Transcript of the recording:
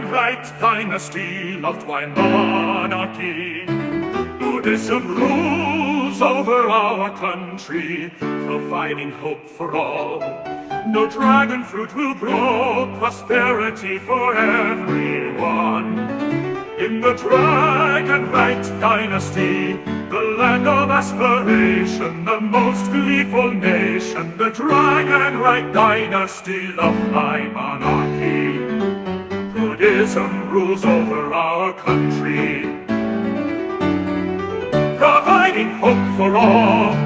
Dragonright dynasty, loved by monarchy. Buddhism rules over our country, providing hope for all. No dragon fruit will grow, prosperity for everyone. In the Dragonright dynasty, the land of aspiration, the most gleeful nation, the Dragonright dynasty, loved by monarchy. Buddhism rules over our country, providing hope for all.